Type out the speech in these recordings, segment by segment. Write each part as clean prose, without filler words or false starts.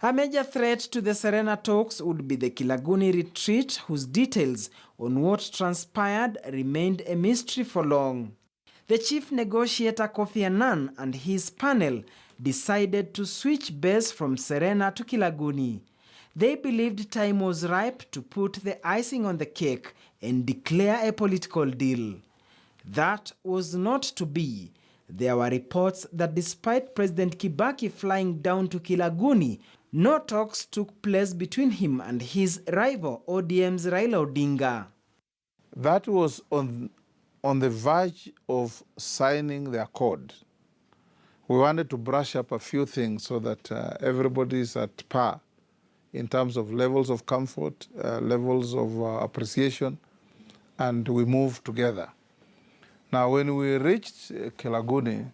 A major threat to the Serena talks would be the Kilaguni retreat, whose details on what transpired remained a mystery for long. The chief negotiator Kofi Annan and his panel decided to switch base from Serena to Kilaguni. They believed time was ripe to put the icing on the cake and declare a political deal. That was not to be. There were reports that despite President Kibaki flying down to Kilaguni, no talks took place between him and his rival, ODM's Raila Odinga. That was on the verge of signing the accord. We wanted to brush up a few things so that everybody is at par in terms of levels of comfort, levels of appreciation, and we moved together. Now, when we reached Kilaguni,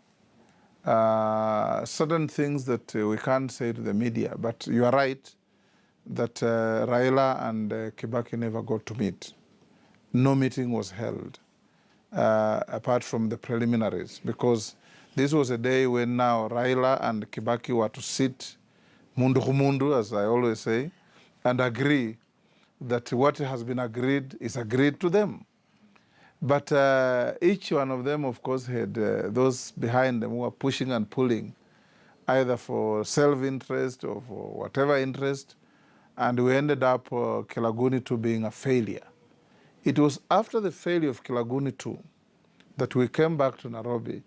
certain things that we can't say to the media, but you are right that Raila and Kibaki never got to meet. No meeting was held, apart from the preliminaries, because this was a day when now Raila and Kibaki were to sit mundu kumundu, as I always say, and agree that what has been agreed is agreed to them. But each one of them, of course, had those behind them who were pushing and pulling, either for self-interest or for whatever interest, and we ended up Kilaguni 2 being a failure. It was after the failure of Kilaguni 2 that we came back to Nairobi,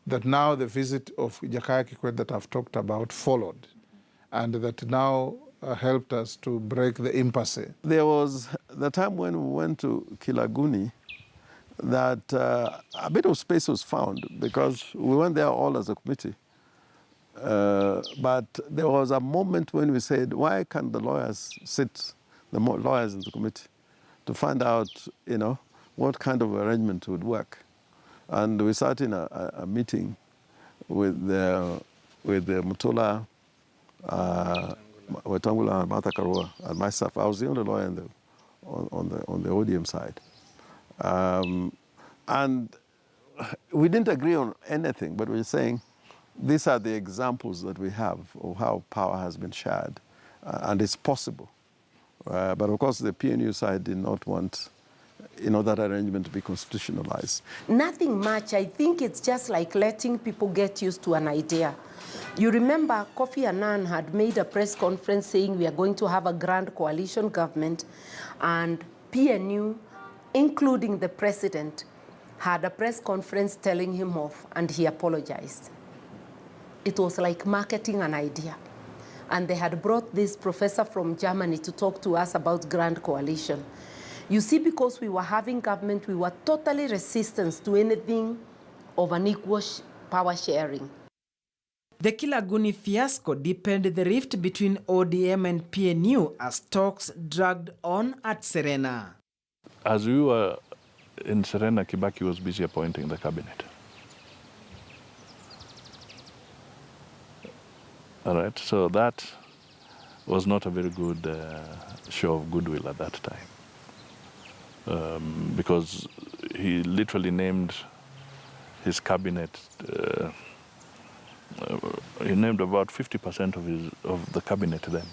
that now the visit of Jakaya Kikwete that I've talked about followed, and that now helped us to break the impasse. There was the time when we went to Kilaguni that a bit of space was found because we went there all as a committee. But there was a moment when we said, why can't the lawyers sit, the lawyers in the committee, to find out, you know, what kind of arrangement would work? And we sat in a meeting with the Mutula, Wetangula, Martha Karua, and myself. I was the only lawyer on the ODM side. And we didn't agree on anything, but we were saying these are the examples that we have of how power has been shared, and it's possible. But of course, the PNU side did not want, you know, that arrangement to be constitutionalized. Nothing much. I think it's just like letting people get used to an idea. You remember Kofi Annan had made a press conference saying we are going to have a grand coalition government, and PNU, including the president, had a press conference telling him off, and he apologized. It was like marketing an idea. And they had brought this professor from Germany to talk to us about grand coalition. You see, because we were having government, we were totally resistant to anything of an equal power sharing. The Kilaguni fiasco deepened the rift between ODM and PNU as talks dragged on at Serena. As we were in Serena, Kibaki was busy appointing the cabinet. All right, so that was not a very good show of goodwill at that time, because he literally named his cabinet. He named about 50% of the cabinet then.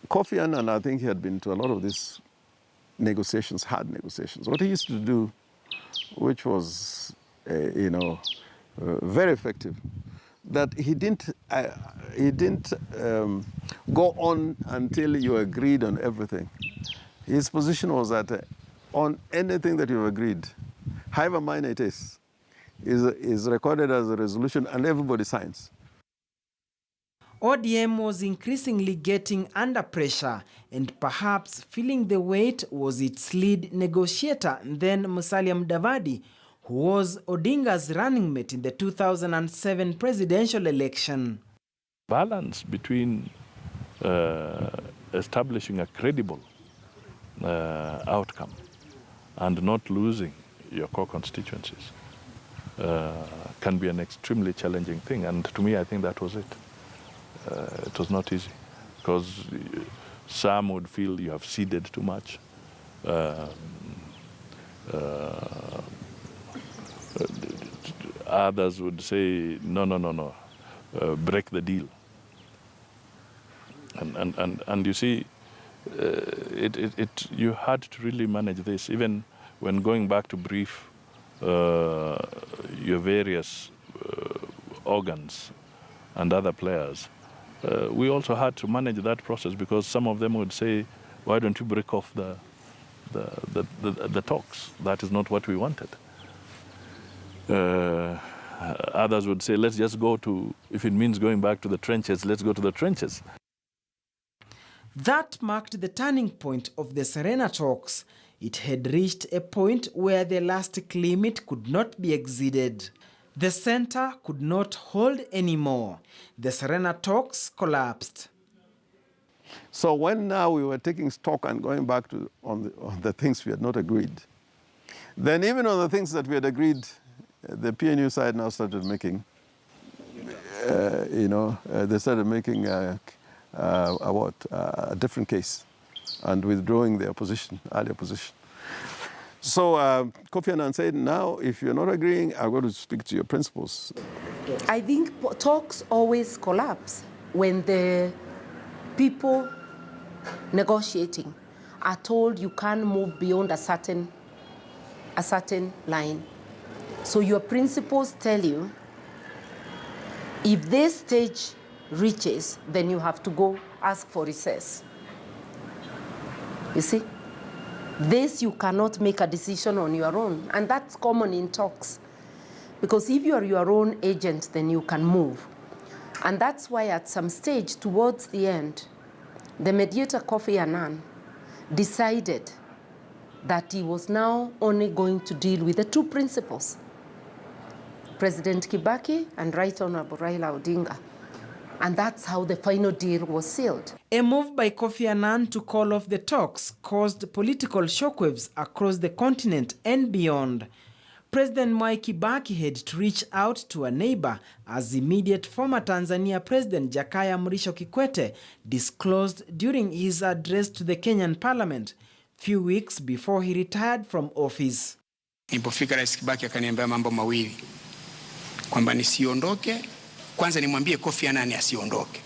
Kofi Annan, I think he had been to a lot of these negotiations, hard negotiations. What he used to do, which was, you know, very effective, that he didn't go on until you agreed on everything. His position was that on anything that you've agreed, however minor it is recorded as a resolution and everybody signs. ODM was increasingly getting under pressure, and perhaps feeling the weight was its lead negotiator, then Musalia Mudavadi, who was Odinga's running mate in the 2007 presidential election. Balance between establishing a credible outcome and not losing your core constituencies can be an extremely challenging thing. And to me, I think that was it. It was not easy, because some would feel you have ceded too much. Others would say, no, break the deal. And you see, you had to really manage this, even when going back to brief your various organs and other players. We also had to manage that process because some of them would say, why don't you break off the talks? That is not what we wanted. Others would say, let's just go to, if it means going back to the trenches, let's go to the trenches. That marked the turning point of the Serena talks. It had reached a point where the elastic limit could not be exceeded. The center could not hold anymore. The Serena talks collapsed. So when now we were taking stock and going back to on the things we had not agreed, then even on the things that we had agreed, the PNU side now started making, they started making a different case and withdrawing their position, earlier position. So Kofi Annan said, now, if you're not agreeing, I'm going to speak to your principals. I think talks always collapse when the people negotiating are told you can't move beyond a certain line. So your principals tell you, if this stage reaches, then you have to go ask for recess. You see? This you cannot make a decision on your own, and that's common in talks. Because if you are your own agent, then you can move. And that's why at some stage towards the end, the mediator Kofi Annan decided that he was now only going to deal with the two principals, President Kibaki and Right Honorable Raila Odinga. And that's how the final deal was sealed. A move by Kofi Annan to call off the talks caused political shockwaves across the continent and beyond. President Mwai Kibaki had to reach out to a neighbor as immediate former Tanzania President Jakaya Mrisho Kikwete disclosed during his address to the Kenyan Parliament, few weeks before he retired from office. Nilipofika Rais Kibaki akaniambia mambo mawili, kwamba nisiondoke, kwanza nimwambie Kofi Annan asiondoke.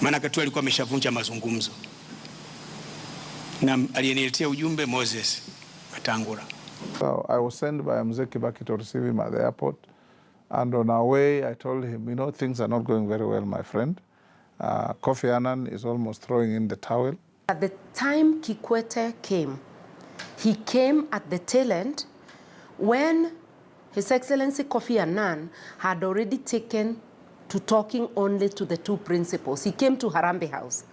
Maana wakati alikuwa ameshavunja mazungumzo. Na aliyeniletea ujumbe Moses Wetangula. So I was sent by Mzee Kibaki to receive him at the airport. And on our way, I told him, things are not going very well, my friend. Kofi Annan is almost throwing in the towel. At the time Kikwete came, he came at the tail end when His Excellency Kofi Annan had already taken to talking only to the two principals. He came to Harambee House.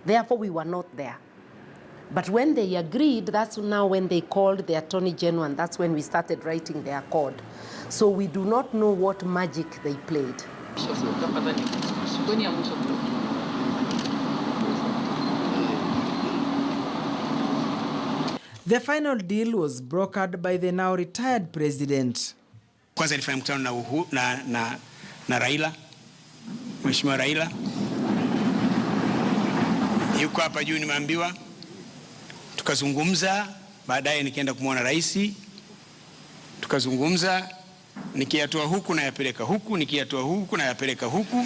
Therefore, we were not there. But when they agreed, that's now when they called the Attorney General, and that's when we started writing the accord. So we do not know what magic they played. The final deal was brokered by the now retired president. Kwanza nilifanya mkutano na Raila, Mheshimiwa Raila. Yuko hapa juu nimeambiwa. Tukazungumza, baadaye nikaenda kumwona rais. Tukazungumza, nikiyatoa huku na yapeleka huku, nikiyatoa huku na yapeleka huku.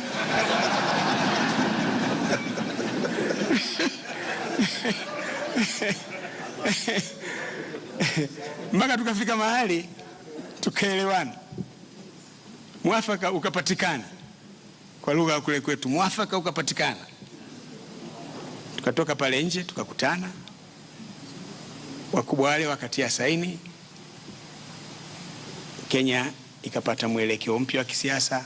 Mpaka tukafika mahali tukaelewana. Mwafaka ukapatikana. Kwa lugha ya kule kwetu, mwafaka ukapatikana. Tukatoka pale nje, tukakutana. Wakubwa wale wakatia saini. Kenya ikapata mwelekeo mpya wa kisiasa.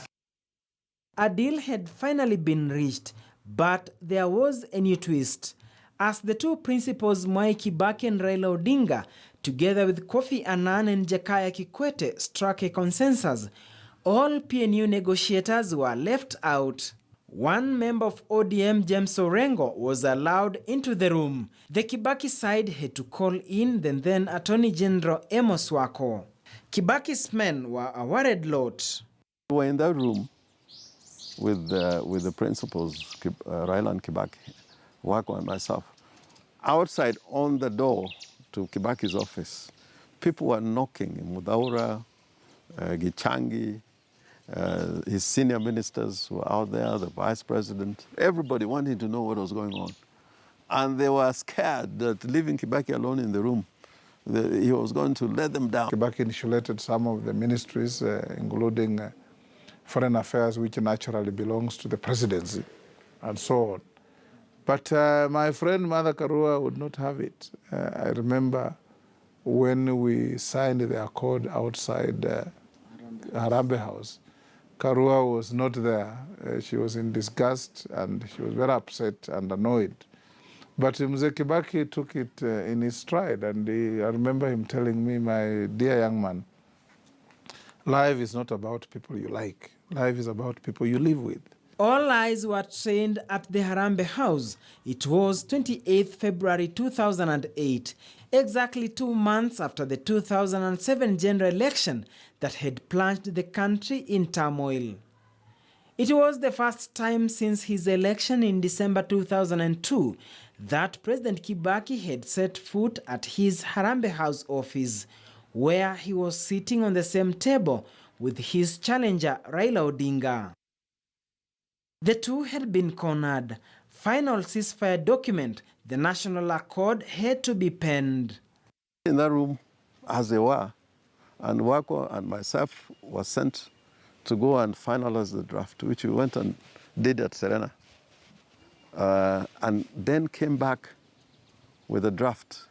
A deal had finally been reached, but there was a new twist. As the two principals Mwai Kibaki and Raila Odinga, together with Kofi Annan and Jakaya Kikwete, struck a consensus, all PNU negotiators were left out. One member of ODM, James Orengo, was allowed into the room. The Kibaki side had to call in the then Attorney General Amos Wako. Kibaki's men were a worried lot. We were in that room with the principals, Raila and Kibaki, Wako and myself. Outside on the door to Kibaki's office, people were knocking in Mudaura, Gichangi, His senior ministers were out there, the vice president, everybody wanting to know what was going on. And they were scared that leaving Kibaki alone in the room, he was going to let them down. Kibaki initiated some of the ministries, including foreign affairs, which naturally belongs to the presidency, and so on. But my friend Mother Karua would not have it. I remember when we signed the accord outside Harambee House, Karua was not there. She was in disgust and she was very upset and annoyed. But Mzee Kibaki took it in his stride, and I remember him telling me, my dear young man, life is not about people you like. Life is about people you live with. All eyes were trained at the Harambee House. It was 28th February 2008, exactly 2 months after the 2007 general election that had plunged the country in turmoil. It was the first time since his election in December 2002 that President Kibaki had set foot at his Harambee House office, where he was sitting on the same table with his challenger Raila Odinga. The two had been cornered. Final ceasefire document, the National Accord, had to be penned. In that room, as they were, and Wako and myself were sent to go and finalize the draft, which we went and did at Serena. And then came back with a draft.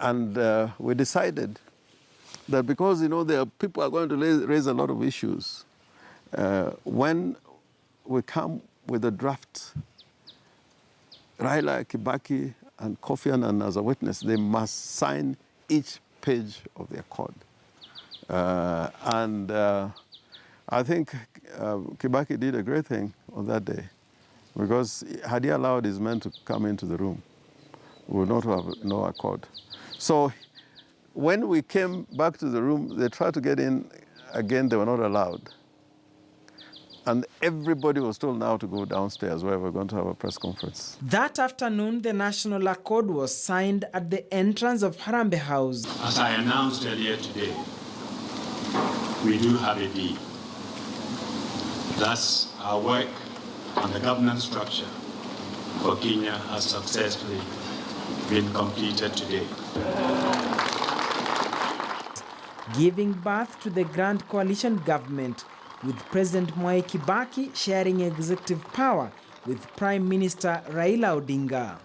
And we decided that because, the people are going to raise a lot of issues, when we come with a draft, Raila, Kibaki, and Kofi Annan as a witness, they must sign each page of the accord. I think Kibaki did a great thing on that day, because had he allowed his men to come into the room, we would not have no accord. So when we came back to the room, they tried to get in again, they were not allowed. And everybody was told now to go downstairs where we're going to have a press conference. That afternoon, the National Accord was signed at the entrance of Harambee House. As I announced earlier today, we do have a deal. Thus, our work on the governance structure for Kenya has successfully been completed today. Giving birth to the Grand Coalition government, with President Mwai Kibaki sharing executive power with Prime Minister Raila Odinga.